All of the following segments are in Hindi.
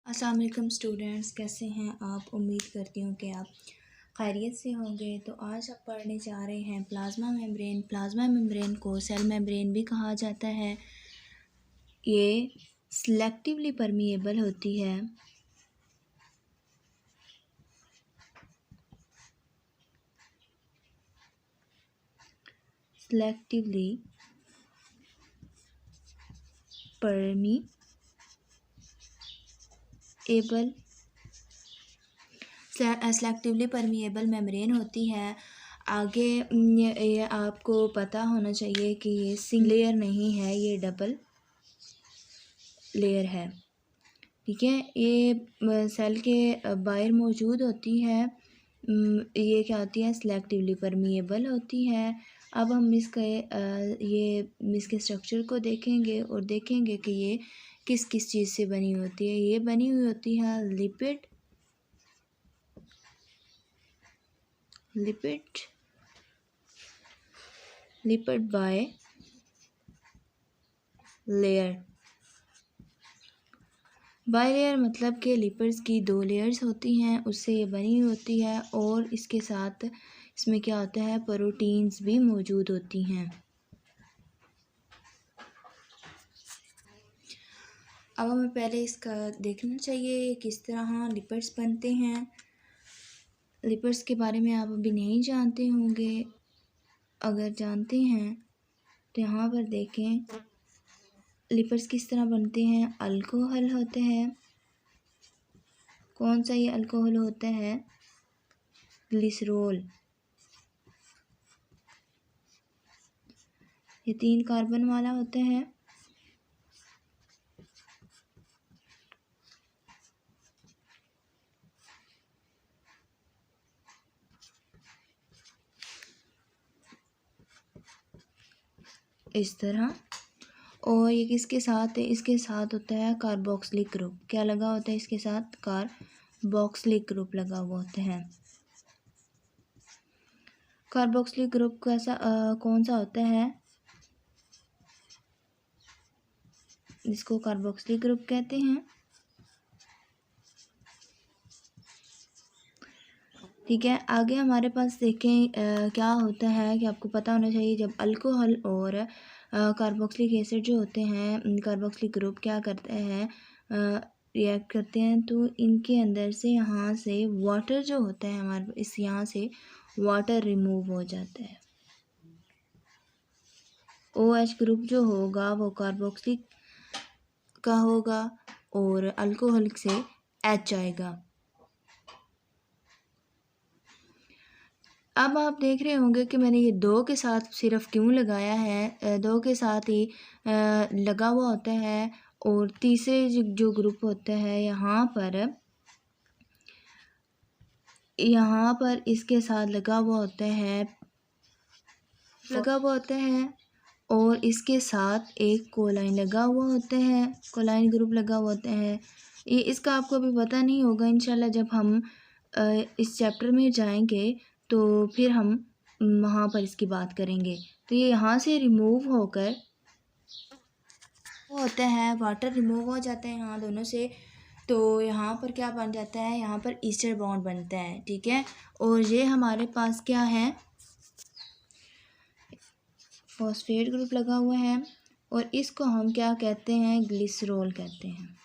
अस्सलाम वालेकुम स्टूडेंट्स, कैसे हैं आप। उम्मीद करती हूँ कि आप खैरियत से होंगे। तो आज आप पढ़ने जा रहे हैं प्लाज्मा मेम्ब्रेन। प्लाज्मा मेम्ब्रेन को सेल मेम्ब्रेन भी कहा जाता है। ये सिलेक्टिवली परमिएबल होती है। Selectively permeable selectively permeable membrane होती है। आगे ये आपको पता होना चाहिए कि ये सिंगल लेयर नहीं है, ये डबल लेयर है। ठीक है, ये सेल के बाहर मौजूद होती है। ये क्या होती है, सिलेक्टिवली परमिएबल होती है। अब हम इसके स्ट्रक्चर को देखेंगे और देखेंगे कि ये किस किस चीज़ से बनी होती है। ये बनी हुई होती है lipid by layer. By layer मतलब कि लिपिड्स की 2 लेयर्स होती हैं, उससे ये बनी होती है। और इसके साथ इसमें क्या होता है, प्रोटीन्स भी मौजूद होती हैं। अब हमें पहले इसका देखना चाहिए किस तरह लिपिड्स बनते हैं। लिपिड्स के बारे में आप अभी नहीं जानते होंगे। अगर जानते हैं तो यहाँ पर देखें लिपिड्स किस तरह बनते हैं। अल्कोहल होते हैं। कौन सा ये अल्कोहल होता है, ग्लिसरॉल। ये 3 कार्बन वाला होता है। इस तरह। और ये किसके साथ है, इसके साथ होता है कार्बोक्सिलिक ग्रुप। क्या लगा होता है इसके साथ, कार्बोक्सिलिक ग्रुप लगा हुआ होता है। कार्बोक्सिलिक ग्रुप कैसा कौन सा होता है, इसको कार्बोक्सिलिक ग्रुप कहते हैं। ठीक है, आगे हमारे पास देखें क्या होता है कि आपको पता होना चाहिए। जब अल्कोहल और कार्बोक्सिलिक एसिड जो होते हैं, कार्बोक्सिलिक ग्रुप क्या करते हैं, रिएक्ट करते हैं, तो इनके अंदर से यहाँ से वाटर जो होता है हमारे इस यहाँ से वाटर रिमूव हो जाता है। OH ग्रुप जो होगा वो कार्बोक्सिलिक का होगा और अल्कोहलिक से H आएगा। अब आप देख रहे होंगे कि मैंने ये 2 के साथ सिर्फ क्यों लगाया है। 2 के साथ ही लगा हुआ होता है। और तीसरे जो ग्रुप होता है यहाँ पर इसके साथ लगा हुआ होता है और इसके साथ एक कोलाइन लगा हुआ होता है, कोलाइन ग्रुप लगा हुआ होता है। ये इसका आपको अभी पता नहीं होगा, इंशाल्लाह जब हम इस चैप्टर में जाएंगे तो फिर हम वहाँ पर इसकी बात करेंगे। तो ये यहाँ से रिमूव होकर वो होता है, वाटर रिमूव हो जाता है यहाँ दोनों से। तो यहाँ पर क्या बन जाता है, यहाँ पर ईस्टर बॉन्ड बनता है। ठीक है, और ये हमारे पास क्या है, फॉस्फेट ग्रुप लगा हुआ है और इसको हम क्या कहते हैं, ग्लिसरॉल कहते हैं।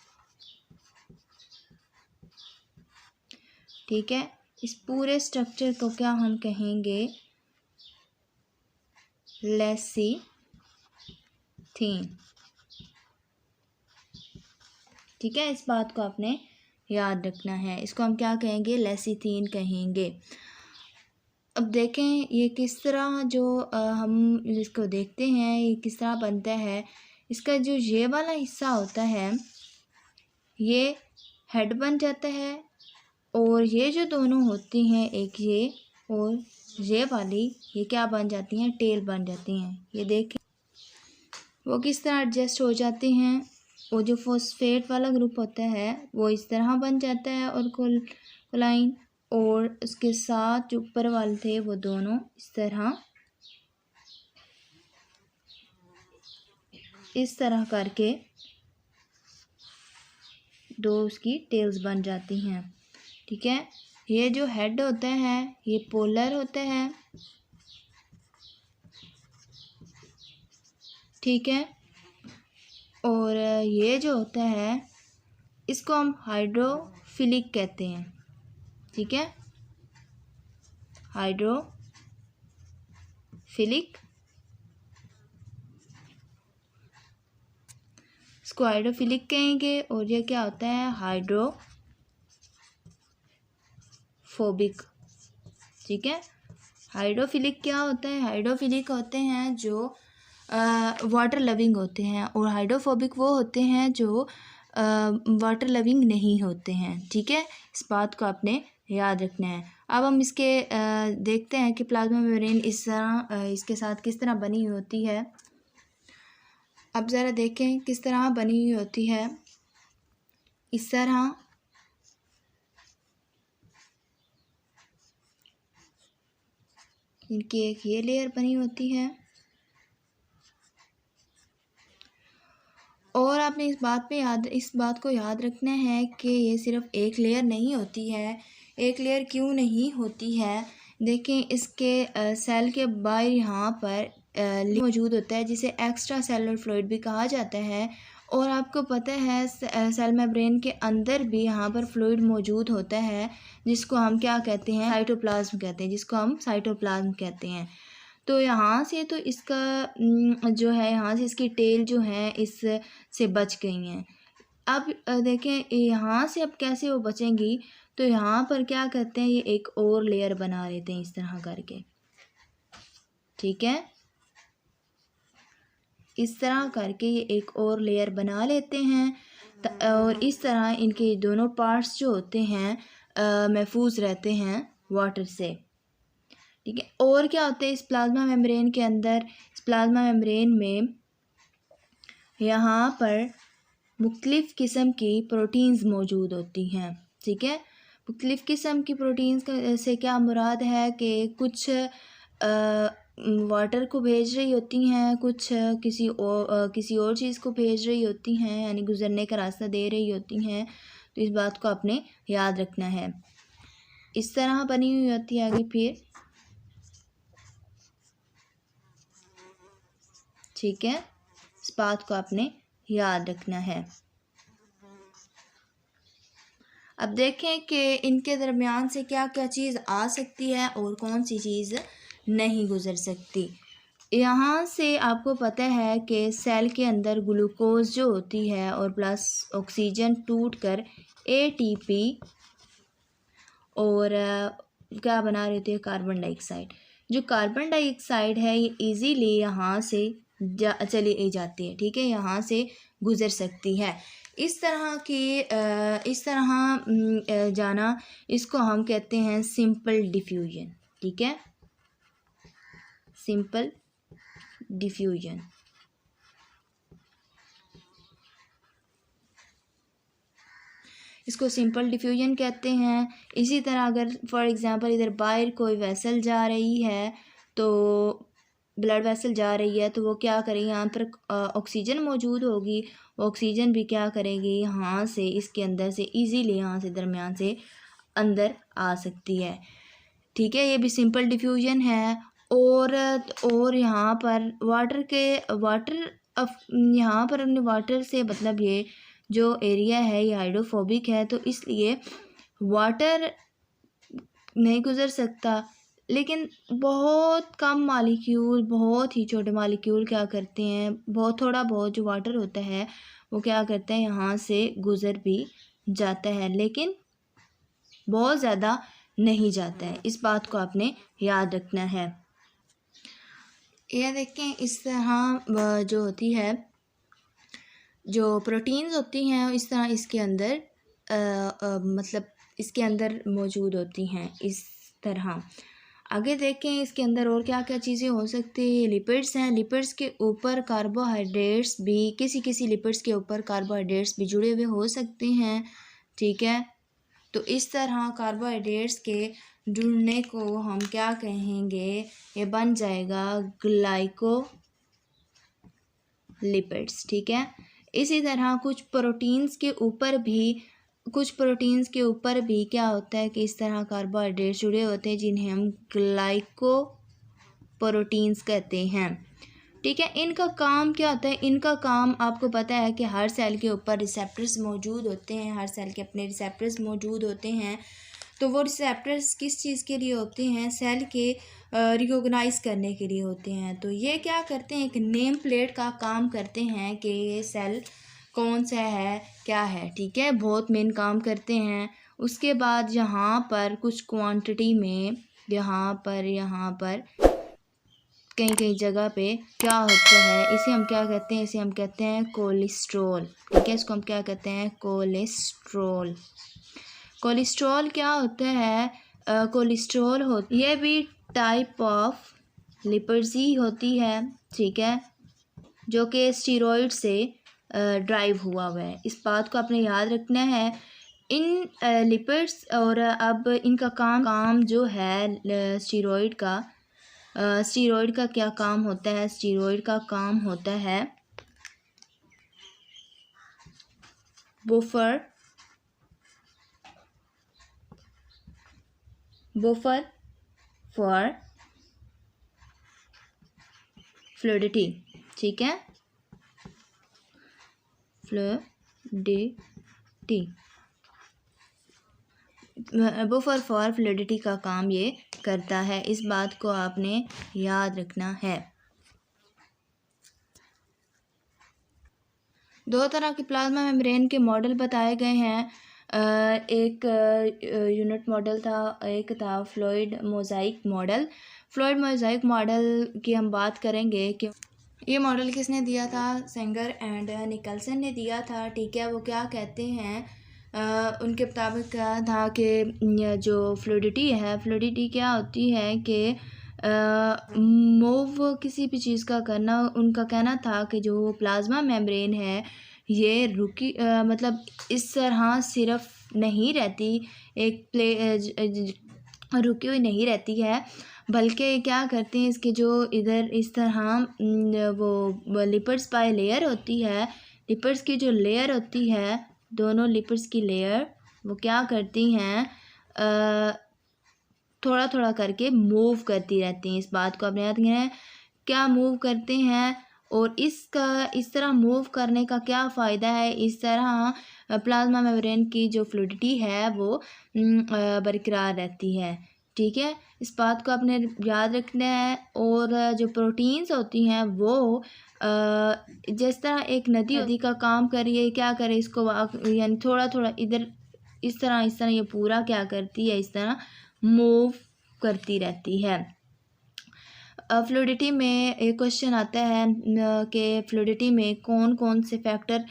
ठीक है, इस पूरे स्ट्रक्चर को क्या हम कहेंगे, लेसिथीन। ठीक है, इस बात को आपने याद रखना है। इसको हम क्या कहेंगे, लेसिथीन कहेंगे। अब देखें ये किस तरह हम इसको देखते हैं, ये किस तरह बनता है। इसका जो ये वाला हिस्सा होता है ये हेड बन जाता है और ये जो दोनों होती हैं, एक ये और ये वाली, ये क्या बन जाती हैं, टेल बन जाती हैं। ये देखें वो किस तरह एडजस्ट हो जाती हैं। वो जो फॉस्फेट वाला ग्रुप होता है वो इस तरह बन जाता है और कोलाइन, और उसके साथ जो ऊपर वाले थे वो दोनों इस तरह करके दो उसकी टेल्स बन जाती हैं। ठीक है, ये जो हेड होता है ये पोलर होता है। ठीक है, और ये जो होता है इसको हम हाइड्रोफिलिक कहते हैं। ठीक है, हाइड्रोफिलिक, इसको हाइड्रोफिलिक कहेंगे। और ये क्या होता है, हाइड्रोफोबिक। ठीक है, हाइड्रोफिलिक क्या होता है, हाइड्रोफिलिक होते हैं जो वाटर लविंग होते हैं, और हाइड्रोफोबिक वो होते हैं जो वाटर लविंग नहीं होते हैं। ठीक है, इस बात को आपने याद रखना है। अब हम इसके देखते हैं कि प्लाज्मा मेम्ब्रेन इस तरह इसके साथ किस तरह बनी हुई होती है। अब ज़रा देखें किस तरह बनी हुई होती है। इस तरह इनकी एक ये लेयर बनी होती है, और आपने इस बात को याद रखना है कि ये सिर्फ एक लेयर नहीं होती है। एक लेयर क्यों नहीं होती है, देखें इसके सेल के बाहर यहाँ पर मौजूद होता है जिसे एक्स्ट्रा सेलुलर फ्लूइड भी कहा जाता है। और आपको पता है सेल मेम्ब्रेन के अंदर भी यहाँ पर फ्लूइड मौजूद होता है जिसको हम क्या कहते हैं, साइटोप्लाज्म कहते हैं, जिसको हम साइटोप्लाज्म कहते हैं। तो यहाँ से तो इसका जो है यहाँ से इसकी टेल जो है इस से बच गई हैं। अब देखें यहाँ से अब कैसे वो बचेंगी, तो यहाँ पर क्या करते हैं, ये एक और लेयर बना लेते हैं इस तरह करके। ठीक है, इस तरह करके ये एक और लेयर बना लेते हैं, और इस तरह इनके दोनों पार्ट्स जो होते हैं महफूज रहते हैं वाटर से। ठीक है, और क्या होता है इस प्लाज्मा मेम्ब्रेन के अंदर, इस प्लाज्मा मेम्ब्रेन में यहाँ पर मुख्तलिफ़ किस्म की प्रोटीन्स मौजूद होती हैं। ठीक है, मुख्तलिफ़ किस्म की प्रोटीन्स से क्या मुराद है कि कुछ वाटर को भेज रही होती हैं, कुछ किसी और चीज़ को भेज रही होती हैं, यानी गुज़रने का रास्ता दे रही होती हैं। तो इस बात को आपने याद रखना है। इस तरह बनी हुई होती है आगे फिर। ठीक है, इस बात को आपने याद रखना है। अब देखें कि इनके दरमियान से क्या क्या चीज़ आ सकती है और कौन सी चीज़ नहीं गुज़र सकती। यहाँ से आपको पता है कि सेल के अंदर ग्लूकोज जो होती है और प्लस ऑक्सीजन टूटकर ATP और क्या बना रही होती है, कार्बन डाइऑक्साइड। जो कार्बन डाइऑक्साइड है ये इजीली यहाँ से चली जाती है। ठीक है, यहाँ से गुज़र सकती है। इस तरह जाना, इसको हम कहते हैं सिंपल डिफ्यूजन। ठीक है, सिंपल डिफ्यूजन। इसको सिंपल डिफ्यूजन कहते हैं। इसी तरह अगर फॉर एग्ज़ाम्पल इधर बाहर कोई वेसल जा रही है, तो ब्लड वेसल जा रही है, तो वो क्या करेगी, यहाँ पर ऑक्सीजन मौजूद होगी, ऑक्सीजन भी क्या करेगी, यहाँ से इसके अंदर से इजीली यहाँ से दरमियान से अंदर आ सकती है। ठीक है, ये भी सिंपल डिफ्यूजन है। और यहाँ पर यहाँ पर हमने वाटर से मतलब ये जो एरिया है ये हाइड्रोफोबिक है, तो इसलिए वाटर नहीं गुज़र सकता। लेकिन बहुत कम मालिक्यूल, बहुत ही छोटे मालिक्यूल क्या करते हैं, बहुत थोड़ा बहुत जो वाटर होता है वो क्या करते हैं, यहाँ से गुज़र भी जाता है, लेकिन बहुत ज़्यादा नहीं जाता है। इस बात को आपने याद रखना है। यह देखें, इस तरह जो होती है, जो प्रोटीन्स होती हैं इस तरह इसके अंदर मतलब इसके अंदर मौजूद होती हैं इस तरह। आगे देखें इसके अंदर और क्या क्या चीज़ें हो सकती है। लिपिड्स हैं, लिपिड्स के ऊपर कार्बोहाइड्रेट्स भी, किसी लिपिड्स के ऊपर कार्बोहाइड्रेट्स भी जुड़े हुए हो सकते हैं। ठीक है, तो इस तरह कार्बोहाइड्रेट्स के जुड़ने को हम क्या कहेंगे, ये बन जाएगा ग्लाइकोलिपिड्स। ठीक है, इसी तरह कुछ प्रोटीन्स के ऊपर भी कुछ प्रोटीन्स के ऊपर भी क्या होता है कि इस तरह कार्बोहाइड्रेट जुड़े होते हैं जिन्हें हम ग्लाइकोप्रोटीन्स कहते हैं। ठीक है, इनका काम क्या होता है? इनका काम आपको पता है कि हर सेल के ऊपर रिसेप्टर्स मौजूद होते हैं, हर सेल के अपने रिसेप्टर्स मौजूद होते हैं। तो वो रिसेप्टर्स किस चीज़ के लिए होते हैं? सेल के रिकॉग्नाइज करने के लिए होते हैं। तो ये क्या करते हैं? एक नेम प्लेट का काम करते हैं कि ये सेल कौन सा है, क्या है। ठीक है, बहुत मेन काम करते हैं। उसके बाद यहाँ पर कुछ क्वांटिटी में यहाँ पर कहीं कहीं जगह पे क्या होता है, इसे हम क्या कहते हैं? इसे हम कहते हैं कोलेस्ट्रॉल। ठीक है, इसको हम क्या कहते हैं? कोलेस्ट्रॉल। कोलेस्ट्रॉल क्या होता है? कोलेस्ट्रॉल ये भी टाइप ऑफ लिपिड्स ही होती है। ठीक है, जो कि स्टीरॉयड से ड्राइव हुआ है। इस बात को आपने याद रखना है। इन लिपिड्स और अब इनका काम जो है स्टीरॉयड का क्या काम होता है? स्टीरॉयड का काम होता है बफर फॉर फ्लूइडिटी। ठीक है, फ्लूइडिटी, बफर फॉर फ्लूइडिटी का काम ये करता है। इस बात को आपने याद रखना है। दो तरह के प्लाज्मा मेम्ब्रेन के मॉडल बताए गए हैं। एक यूनिट मॉडल था, एक था fluid mosaic model. Fluid mosaic model की हम बात करेंगे कि ये मॉडल किसने दिया था? सेंगर एंड निकलसन ने दिया था। ठीक है, वो क्या कहते हैं? उनके मुताबिक क्या था कि जो फ्लूइडिटी क्या होती है कि मूव किसी भी चीज़ का करना। उनका कहना था कि जो प्लाज्मा मेम्ब्रेन है ये मतलब इस तरह सिर्फ नहीं रहती, रुकी हुई नहीं रहती है, बल्कि क्या करते हैं? इसके जो इधर इस तरह वो लिपिड्स बाय लेयर होती है, लिपिड्स की जो लेयर होती है, दोनों लिपिड्स की लेयर वो क्या करती हैं? थोड़ा थोड़ा करके मूव करती रहती हैं। इस बात को आपने याद रखना है, क्या मूव करते हैं। और इस तरह मूव करने का क्या फ़ायदा है? इस तरह प्लाज्मा मेम्ब्रेन की जो फ्लूइडिटी है वो बरकरार रहती है। ठीक है, इस बात को आपने याद रखना है। और जो प्रोटीन्स होती हैं वो जिस तरह एक नदी का काम करिए, क्या करे? इसको यानी थोड़ा थोड़ा इधर इस तरह ये पूरा क्या करती है? इस तरह मूव करती रहती है। फ्लूइडिटी में एक क्वेश्चन आता है कि फ्लूइडिटी में कौन कौन से फैक्टर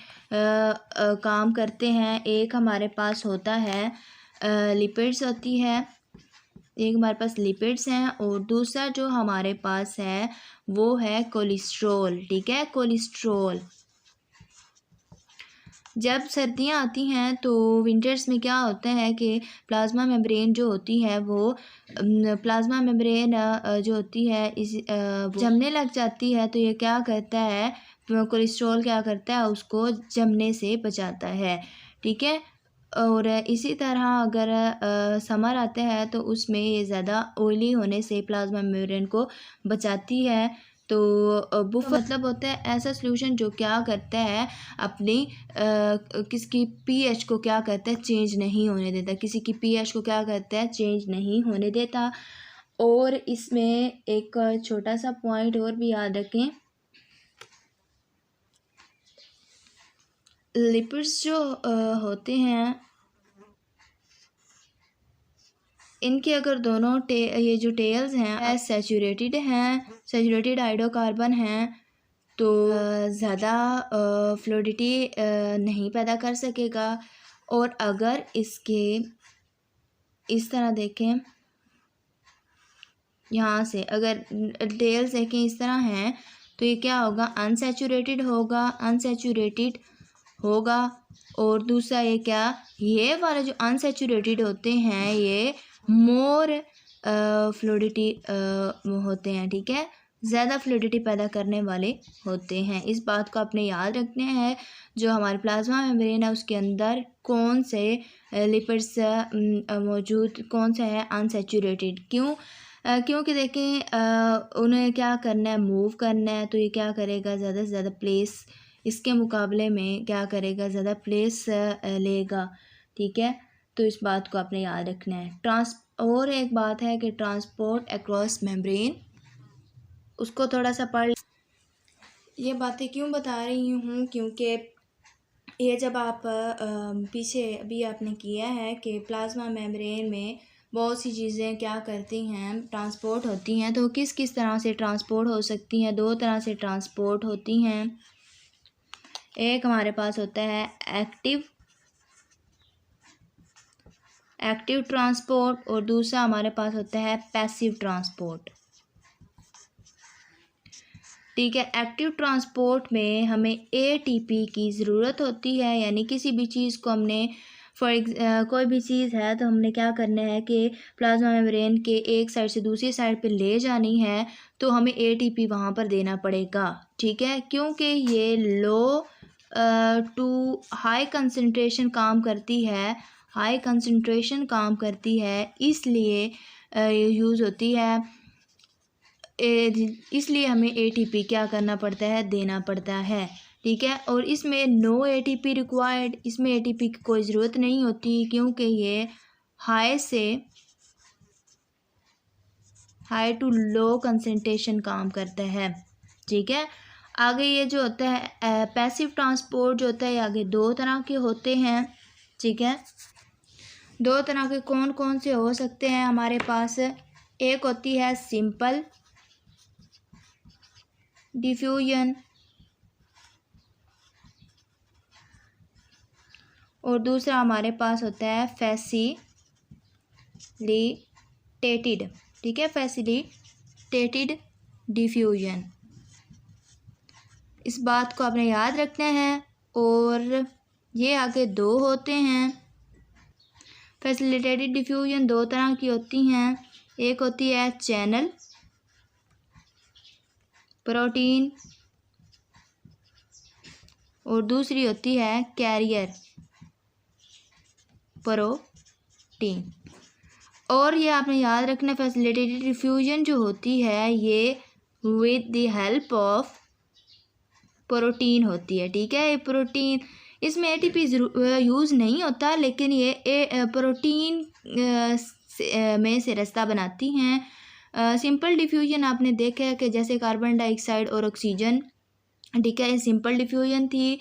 काम करते हैं। एक हमारे पास होता है लिपिड्स होती है, एक हमारे पास लिपिड्स हैं, और दूसरा जो हमारे पास है वो है कोलेस्ट्रॉल। ठीक है, कोलेस्ट्रॉल। जब सर्दियाँ आती हैं तो विंटर्स में क्या होता है कि प्लाज्मा मेम्ब्रेन जो होती है वो प्लाज्मा मेम्ब्रेन जो होती है जमने लग जाती है। तो ये क्या करता है? कोलेस्ट्रॉल क्या करता है? उसको जमने से बचाता है। ठीक है, और इसी तरह अगर समर आता है तो उसमें ये ज़्यादा ऑयली होने से प्लाज्मा मेम्ब्रेन को बचाती है। तो बुफर मतलब होता है ऐसा सॉल्यूशन जो क्या करता है? अपनी किसकी पीएच को क्या करता है? चेंज नहीं होने देता। किसी की पीएच को क्या करता है? चेंज नहीं होने देता। और इसमें एक छोटा सा पॉइंट और भी याद रखें, लिपिड्स जो होते हैं इनके अगर दोनों ये जो टेल्स हैं सैचुरेटेड हाइड्रोकार्बन हैं तो ज़्यादा फ्लूइडिटी नहीं पैदा कर सकेगा। और अगर इसके इस तरह देखें, यहाँ से अगर टेल्स देखें इस तरह हैं तो ये क्या होगा? अनसैचुरेटेड होगा। और दूसरा ये वाले जो अनसैचुरेटेड होते हैं ये मोर फ्लूइडिटी होते हैं। ठीक है, ज़्यादा फ्लूइडिटी पैदा करने वाले होते हैं। इस बात को आपने याद रखना है। जो हमारे प्लाज्मा मेम्ब्रेन है उसके अंदर कौन से लिपिड्स मौजूद, कौन सा है अनसैचुरेटेड। क्योंकि देखें उन्हें क्या करना है, मूव करना है, तो ये क्या करेगा, ज़्यादा से ज़्यादा प्लेस इसके मुकाबले में क्या करेगा, ज़्यादा प्लेस लेगा। ठीक है, तो इस बात को आपने याद रखना है। और एक बात है कि ट्रांसपोर्ट अक्रॉस मेम्ब्रेन, उसको थोड़ा सा पढ़। ये बातें क्यों बता रही हूँ, क्योंकि ये जब आप पीछे अभी आपने किया है कि प्लाज्मा मेम्ब्रेन में बहुत सी चीज़ें क्या करती हैं, ट्रांसपोर्ट होती हैं। तो किस किस तरह से ट्रांसपोर्ट हो सकती हैं? दो तरह से ट्रांसपोर्ट होती हैं। एक हमारे पास होता है एक्टिव ट्रांसपोर्ट और दूसरा हमारे पास होता है पैसिव ट्रांसपोर्ट। ठीक है, एक्टिव ट्रांसपोर्ट में हमें एटीपी की ज़रूरत होती है, यानी किसी भी चीज़ को हमने कोई भी चीज़ है तो हमने क्या करना है कि प्लाज्मा मेम्ब्रेन के एक साइड से दूसरी साइड पे ले जानी है, तो हमें एटीपी वहाँ पर देना पड़ेगा। ठीक है, क्योंकि ये लो टू हाई कंसंट्रेशन काम करती है, इसलिए यूज़ होती है। इसलिए हमें एटीपी क्या करना पड़ता है, देना पड़ता है। ठीक है, और इसमें नो एटीपी रिक्वायर्ड, इसमें एटीपी की कोई ज़रूरत नहीं होती, क्योंकि ये हाई टू लो कंसंट्रेशन काम करता है। ठीक है, आगे ये जो होता है पैसिव ट्रांसपोर्ट जो होता है, आगे दो तरह के होते हैं। ठीक है, दो तरह के कौन कौन से हो सकते हैं हमारे पास? एक होती है सिंपल डिफ्यूजन और दूसरा हमारे पास होता है फैसिलिटेटेड। ठीक है, फैसिलिटेटेड डिफ्यूजन। इस बात को आपने याद रखना है। और ये आगे दो होते हैं। फैसिलिटेटेड डिफ्यूजन दो तरह की होती हैं। एक होती है चैनल प्रोटीन और दूसरी होती है कैरियर प्रोटीन। और ये आपने याद रखना, फैसिलिटेटेड डिफ्यूजन जो होती है ये with the help of protein होती है। ठीक है, ये प्रोटीन, इसमें एटीपी यूज़ नहीं होता, लेकिन ये प्रोटीन में से रास्ता बनाती हैं। सिंपल डिफ्यूजन आपने देखा है कि जैसे कार्बन डाइऑक्साइड और ऑक्सीजन। ठीक है, ये सिंपल डिफ्यूजन थी।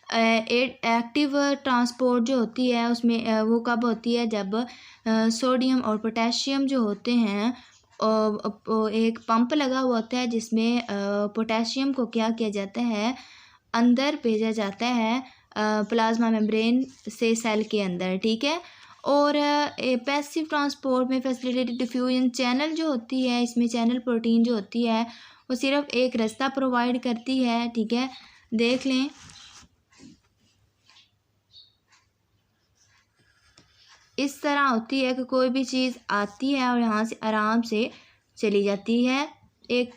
एक्टिव ट्रांसपोर्ट जो होती है उसमें वो कब होती है, जब सोडियम और पोटेशियम जो होते हैं एक पंप लगा हुआ होता है, जिसमें पोटेशियम को क्या किया जाता है, अंदर भेजा जाता है प्लाज्मा मेम्ब्रेन से सेल के अंदर। ठीक है, और पैसिव ट्रांसपोर्ट में फैसिलिटेटेड डिफ्यूजन चैनल जो होती है, इसमें चैनल प्रोटीन जो होती है वो सिर्फ एक रास्ता प्रोवाइड करती है। ठीक है, देख लें, इस तरह होती है कि कोई भी चीज़ आती है और यहाँ से आराम से चली जाती है एक।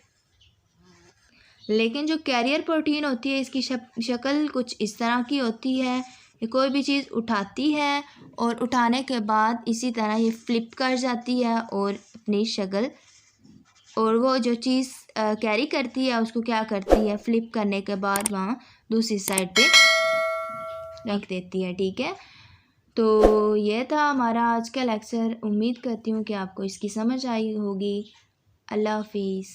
लेकिन जो कैरियर प्रोटीन होती है इसकी शक्ल कुछ इस तरह की होती है। ये कोई भी चीज़ उठाती है और उठाने के बाद इसी तरह ये फ्लिप कर जाती है और अपनी शक्ल, और वो जो चीज़ कैरी करती है उसको क्या करती है, फ्लिप करने के बाद वहाँ दूसरी साइड पे रख देती है। ठीक है, तो ये था हमारा आज का लेक्चर। उम्मीद करती हूँ कि आपको इसकी समझ आई होगी। अल्लाह हाफिज़।